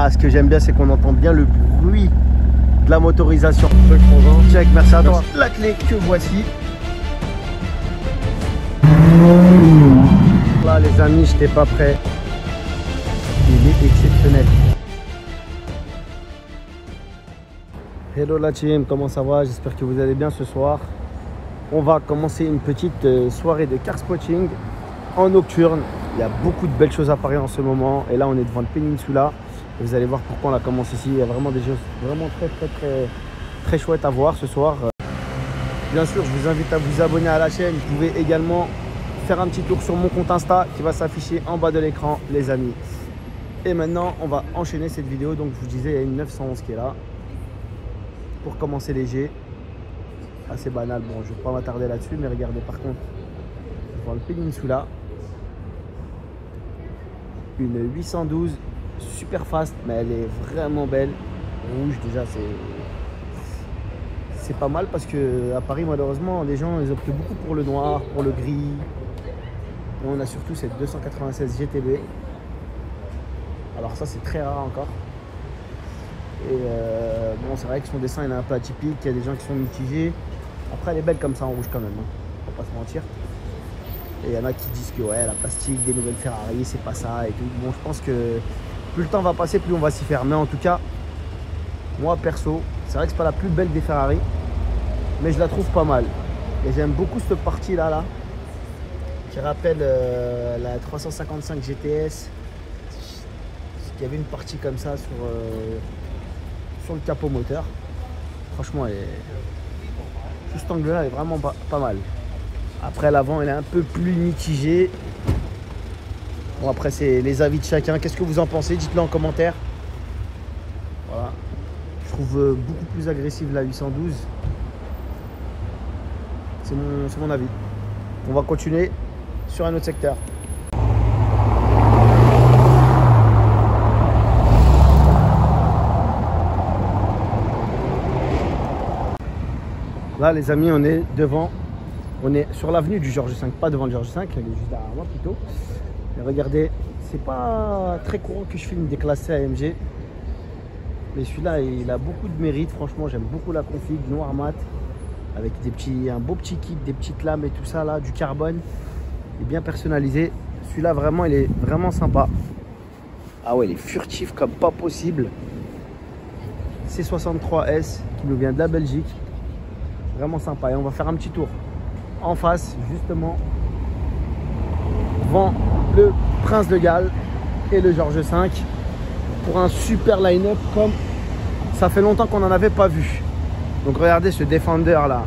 Ah, ce que j'aime bien, c'est qu'on entend bien le bruit de la motorisation. Check, merci à toi. La clé que voici. Là, les amis, je n'étais pas prêt. Il est exceptionnel. Hello la team, comment ça va? J'espère que vous allez bien ce soir. On va commencer une petite soirée de car spotting en nocturne. Il y a beaucoup de belles choses à Paris en ce moment. Et là, on est devant le Peninsula. Et vous allez voir pourquoi on la commence ici. Il y a vraiment des choses vraiment très chouettes à voir ce soir. Bien sûr, je vous invite à vous abonner à la chaîne. Vous pouvez également faire un petit tour sur mon compte Insta qui va s'afficher en bas de l'écran, les amis. Et maintenant, on va enchaîner cette vidéo. Donc, je vous disais, il y a une 911 qui est là. Pour commencer léger. Assez banal. Bon, je ne vais pas m'attarder là-dessus. Mais regardez, par contre, devant le Peninsula. Une 812 super fast, mais elle est vraiment belle. Rouge, déjà, c'est pas mal parce que à Paris, malheureusement, les gens ils optent beaucoup pour le noir, pour le gris. Et on a surtout cette 296 GTB. Alors ça, c'est très rare encore. Et bon, c'est vrai que son dessin il est un peu atypique. Il y a des gens qui sont mitigés. Après, elle est belle comme ça en rouge quand même, hein. On va pas se mentir. Et il y en a qui disent que ouais, la plastique des nouvelles Ferrari, c'est pas ça et tout. Bon, je pense que plus le temps va passer, plus on va s'y faire. Mais en tout cas, moi perso, c'est vrai que c'est pas la plus belle des Ferrari, mais je la trouve pas mal. Et j'aime beaucoup cette partie là, qui rappelle la 355 GTS. Il y avait une partie comme ça sur le capot moteur. Franchement, tout cet angle là est vraiment pas mal. Après, l'avant, elle est un peu plus mitigée. Bon, après, c'est les avis de chacun. Qu'est-ce que vous en pensez? Dites-le en commentaire. Voilà. Je trouve beaucoup plus agressive la 812. C'est mon avis. On va continuer sur un autre secteur. Là, les amis, on est devant. On est sur l'avenue du Georges V, pas devant le Georges V, elle est juste derrière moi plutôt. Et regardez, c'est pas très courant que je filme des classés AMG. Mais celui-là, il a beaucoup de mérite. Franchement, j'aime beaucoup la config, noir mat, avec un beau petit kit, des petites lames et tout ça, là, du carbone. Il est bien personnalisé. Celui-là, vraiment, il est vraiment sympa. Ah ouais, il est furtif comme pas possible. C63S qui nous vient de la Belgique. Vraiment sympa. Et on va faire un petit tour en face, justement, devant le Prince de Galles et le Georges V pour un super line-up comme ça fait longtemps qu'on n'en avait pas vu. Donc regardez ce Defender là,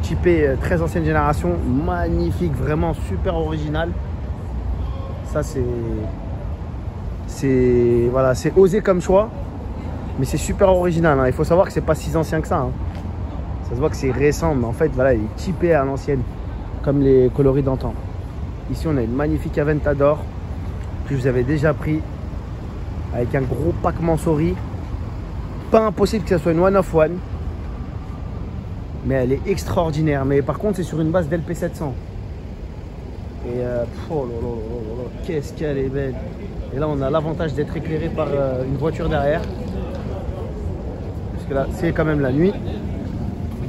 typé très ancienne génération, magnifique, vraiment super original. Ça voilà, c'est osé comme choix, mais c'est super original, hein. Il faut savoir que c'est pas si ancien que ça, hein. Ça se voit que c'est récent, mais en fait, voilà, il est typé à l'ancienne, comme les coloris d'antan. Ici, on a une magnifique Aventador que je vous avais déjà pris, avec un gros pack Mansory. Pas impossible que ce soit une one of one, mais elle est extraordinaire. Mais par contre, c'est sur une base d'LP700. Et oh là là là là, qu'est-ce qu'elle est belle. Et là, on a l'avantage d'être éclairé par une voiture derrière. Parce que là, c'est quand même la nuit.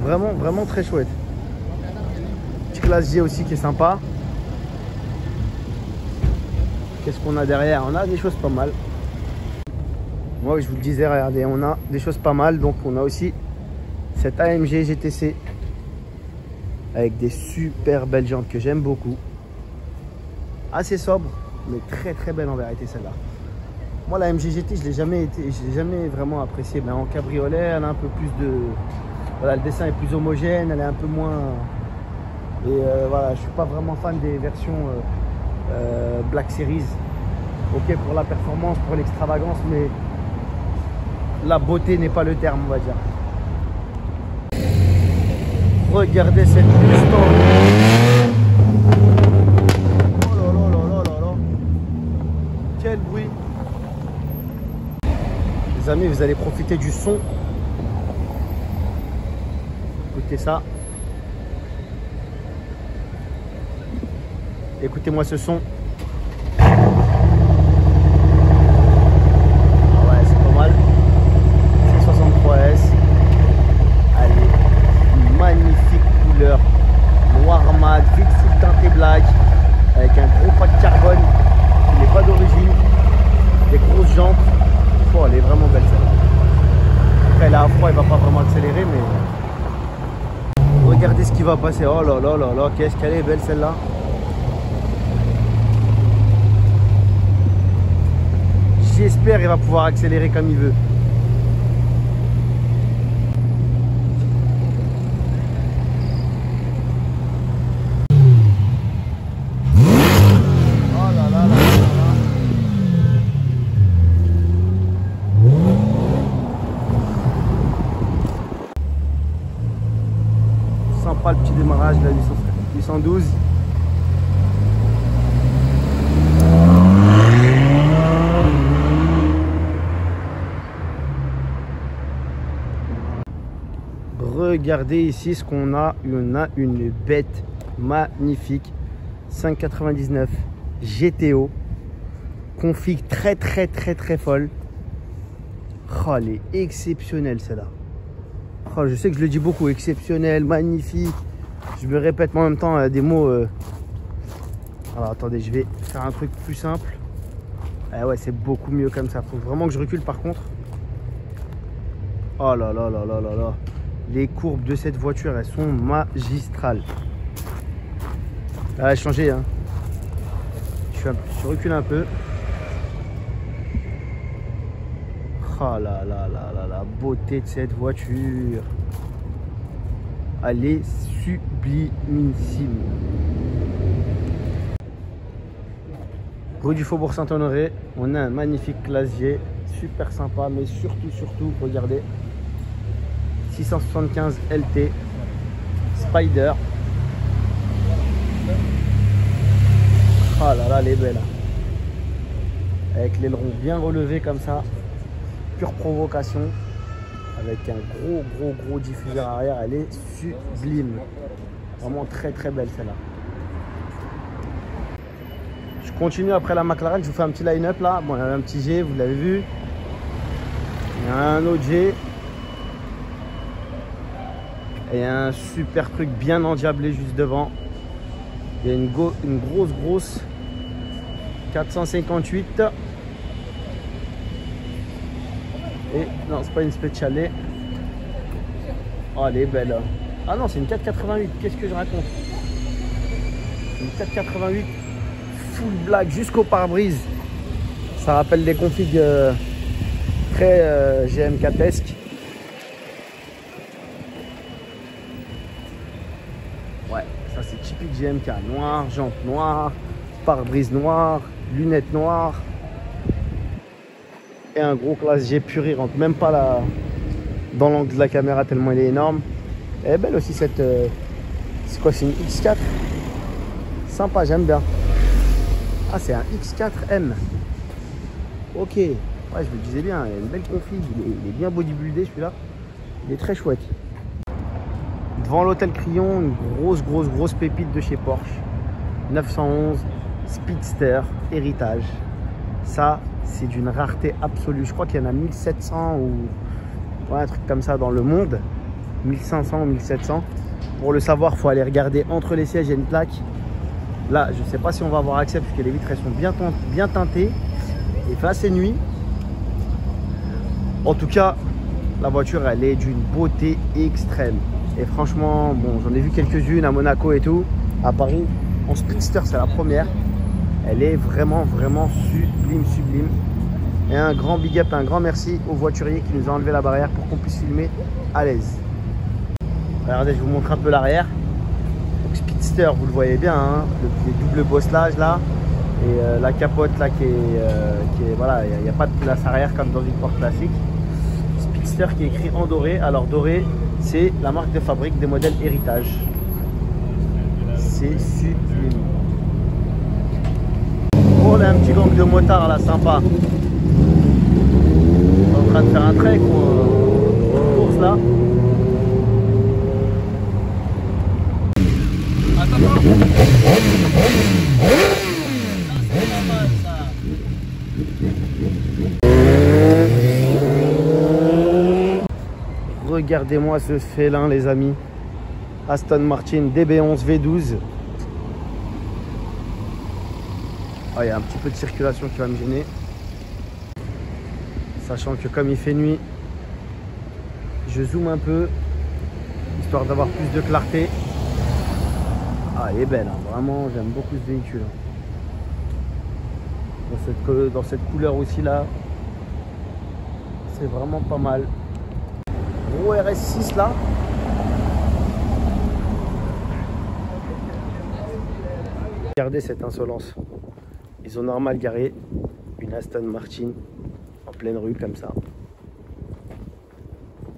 Vraiment, vraiment très chouette. Petit classe G aussi qui est sympa. Qu'est-ce qu'on a derrière? On a des choses pas mal. Moi, je vous le disais, regardez, on a des choses pas mal. Donc, on a aussi cette AMG GTC avec des super belles jantes que j'aime beaucoup. Assez sobre, mais très belle en vérité celle-là. Moi, la AMG GT, je l'ai jamais vraiment appréciée. Mais en cabriolet, elle a un peu plus de... Voilà, le dessin est plus homogène, elle est un peu moins... Et voilà, je suis pas vraiment fan des versions Black Series. Ok pour la performance, pour l'extravagance, mais la beauté n'est pas le terme, on va dire. Regardez cette Mustang. Oh là là là là là là. Quel bruit. Les amis, vous allez profiter du son. Écoutez ça. Écoutez-moi ce son. jantes. Oh, elle est vraiment belle celle-là. Après, elle est à froid, il va pas vraiment accélérer, mais regardez ce qui va passer. Oh là là là là, qu'est-ce qu'elle est belle celle-là. J'espère qu'il va pouvoir accélérer comme il veut. Sympa le petit démarrage de la 812. Regardez ici ce qu'on a. On a une bête magnifique 5,99 GTO, config très folle. Oh, elle est exceptionnelle celle-là. Oh, je sais que je le dis beaucoup, exceptionnel, magnifique. Je me répète mais en même temps des mots. Alors attendez, je vais faire un truc plus simple. Ah ouais, c'est beaucoup mieux comme ça. Faut vraiment que je recule par contre. Oh là là là là là là. Les courbes de cette voiture, elles sont magistrales. Elle a changé, hein. Je recule un peu. Oh là là là là, la beauté de cette voiture. Elle est sublimissime. Rue du Faubourg Saint-Honoré, on a un magnifique classier, super sympa, mais surtout, regardez. 675 LT Spider. Oh là là, elle est belle. Avec l'aileron bien relevé comme ça. Pure provocation. Avec un gros diffuseur arrière. Elle est sublime. Vraiment très belle celle-là. Je continue après la McLaren. Je vous fais un petit line-up là. Bon, il y a un petit G, vous l'avez vu. Il y a un autre G. Et un super truc bien endiablé juste devant. Il y a une grosse 458. Et non, c'est pas une Speciale. Oh, elle est belle. Ah non, c'est une 488. Qu'est-ce que je raconte? Une 488 full black jusqu'au pare-brise. Ça rappelle des configs très GM4esque. Ouais, ça c'est typique GMK. Noir, jante noire, pare-brise noir, lunettes noires. Et un gros classe G pur, il rentre même pas là dans l'angle de la caméra tellement il est énorme. Elle est belle aussi cette... c'est quoi, c'est une X4? Sympa, j'aime bien. Ah, c'est un X4M. Ok. Ouais, je me disais bien, il y a une belle config. Il est bien bodybuildé celui-là. Il est très chouette. Devant l'hôtel Crillon, une grosse pépite de chez Porsche. 911 Speedster héritage. Ça, c'est d'une rareté absolue. Je crois qu'il y en a 1700 ou ouais, un truc comme ça dans le monde. 1500 ou 1700. Pour le savoir, il faut aller regarder entre les sièges. Il y a une plaque. Là, je ne sais pas si on va avoir accès puisque les vitres elles sont bien teintées. Il fait assez nuit. En tout cas, la voiture, elle est d'une beauté extrême. Et franchement, bon, j'en ai vu quelques-unes à Monaco et tout. À Paris, en Speedster, c'est la première. Elle est vraiment sublime. Et un grand big up, un grand merci au voiturier qui nous a enlevé la barrière pour qu'on puisse filmer à l'aise. Regardez, je vous montre un peu l'arrière. Donc Speedster, vous le voyez bien, hein, les doubles bosselages là. Et la capote là qui est voilà, il n'y a pas de place arrière comme dans une Porsche classique. Speedster qui est écrit en doré. Alors doré, c'est la marque de fabrique des modèles héritage. C'est sublime. Oh, on a un petit gang de motards là, sympa. On est en train de faire un trek ou une course là. Regardez-moi ce félin les amis. Aston Martin DB11 V12. Oh, il y a un petit peu de circulation qui va me gêner. Sachant que comme il fait nuit, je zoome un peu, histoire d'avoir plus de clarté. Ah, elle est belle, hein. Vraiment, j'aime beaucoup ce véhicule. Dans cette couleur aussi là, c'est vraiment pas mal. Gros RS6 là. Regardez cette insolence. Ils ont normal garé une Aston Martin en pleine rue comme ça.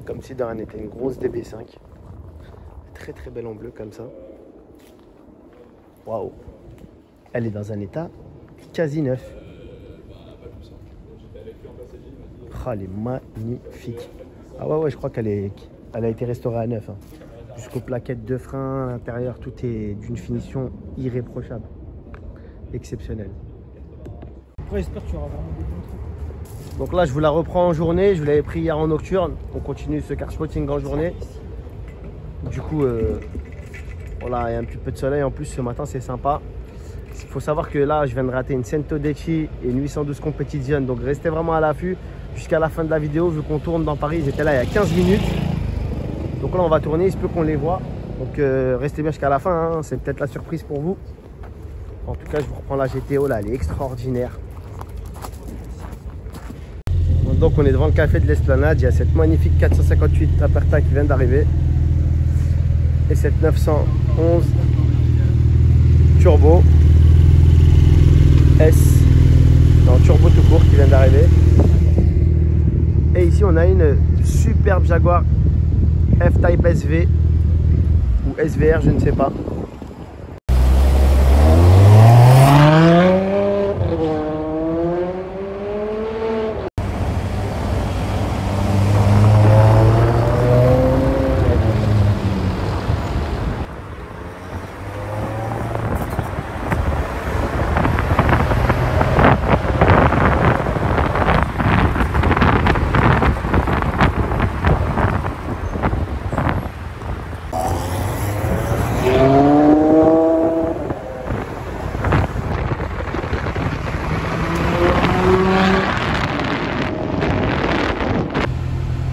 Comme si de rien n'était, une grosse DB5. Très très belle en bleu comme ça. Waouh. Elle est dans un état quasi neuf. Oh, elle est magnifique. Ah ouais, je crois qu'elle a été restaurée à neuf. Hein. Jusqu'aux plaquettes de frein, à l'intérieur, tout est d'une finition irréprochable. Exceptionnelle. J'espère que tu auras vraiment des bons trucs. Donc là, je vous la reprends en journée. Je vous l'avais pris hier en nocturne. On continue ce car spotting en journée. Du coup, voilà, il y a un petit peu de soleil. En plus, ce matin, c'est sympa. Il faut savoir que là, je viens de rater une Cento Decci et une 812 Competition. Donc, restez vraiment à l'affût jusqu'à la fin de la vidéo. Vu qu'on tourne dans Paris, j'étais là il y a 15 minutes. Donc là, on va tourner. Il se peut qu'on les voit. Donc, restez bien jusqu'à la fin. Hein. C'est peut-être la surprise pour vous. En tout cas, je vous reprends la GTO. Là, elle est extraordinaire. Donc, on est devant le café de l'Esplanade. Il y a cette magnifique 458 Aperta qui vient d'arriver. Et cette 911 Turbo S, non, Turbo tout court qui vient d'arriver. Et ici on a une superbe Jaguar F-Type SV ou SVR, je ne sais pas.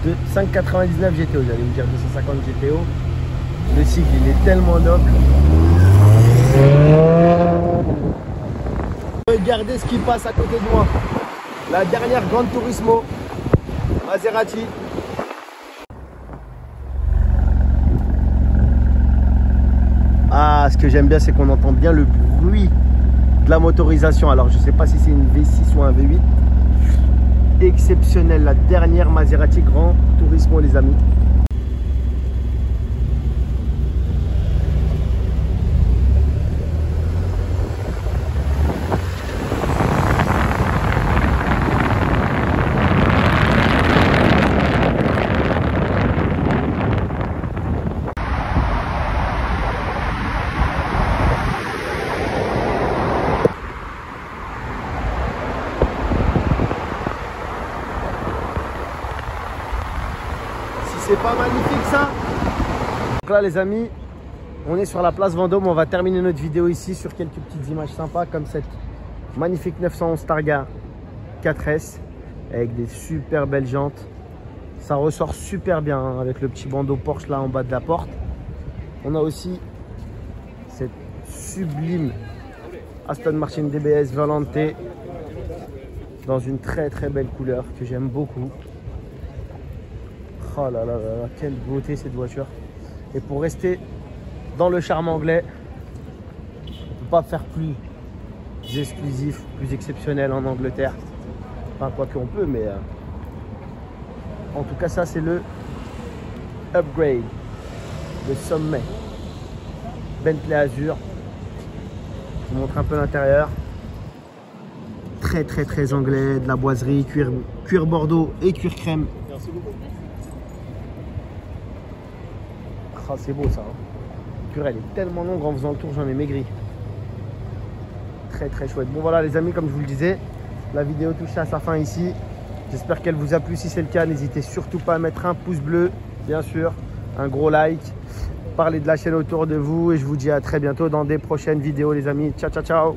De 5,99 GTO, j'allais vous dire 250 GTO. Le cycle il est tellement noble. Regardez ce qui passe à côté de moi. La dernière Gran Turismo Maserati. Ah, ce que j'aime bien, c'est qu'on entend bien le bruit de la motorisation. Alors, je ne sais pas si c'est une V6 ou un V8. Exceptionnel, la dernière Maserati Gran Turismo, les amis. C'est pas magnifique ça? Donc là les amis, on est sur la place Vendôme. On va terminer notre vidéo ici sur quelques petites images sympas comme cette magnifique 911 Targa 4S avec des super belles jantes. Ça ressort super bien hein, avec le petit bandeau Porsche là en bas de la porte. On a aussi cette sublime Aston Martin DBS Volante dans une très très belle couleur que j'aime beaucoup. Oh là là là, quelle beauté cette voiture. Et pour rester dans le charme anglais, on ne peut pas faire plus exclusif, plus exceptionnel en Angleterre. Enfin, quoi qu'on peut, mais en tout cas, ça c'est le upgrade, le sommet. Bentley Azure. Je vous montre un peu l'intérieur. Très très très anglais, de la boiserie, cuir bordeaux et cuir crème. Merci beaucoup. Ah, c'est beau ça. Hein. Purée, elle est tellement longue, en faisant le tour, j'en ai maigri. Très très chouette. Bon voilà les amis, comme je vous le disais, la vidéo touche à sa fin ici. J'espère qu'elle vous a plu. Si c'est le cas, n'hésitez surtout pas à mettre un pouce bleu, bien sûr, un gros like. Parlez de la chaîne autour de vous et je vous dis à très bientôt dans des prochaines vidéos les amis. Ciao ciao ciao.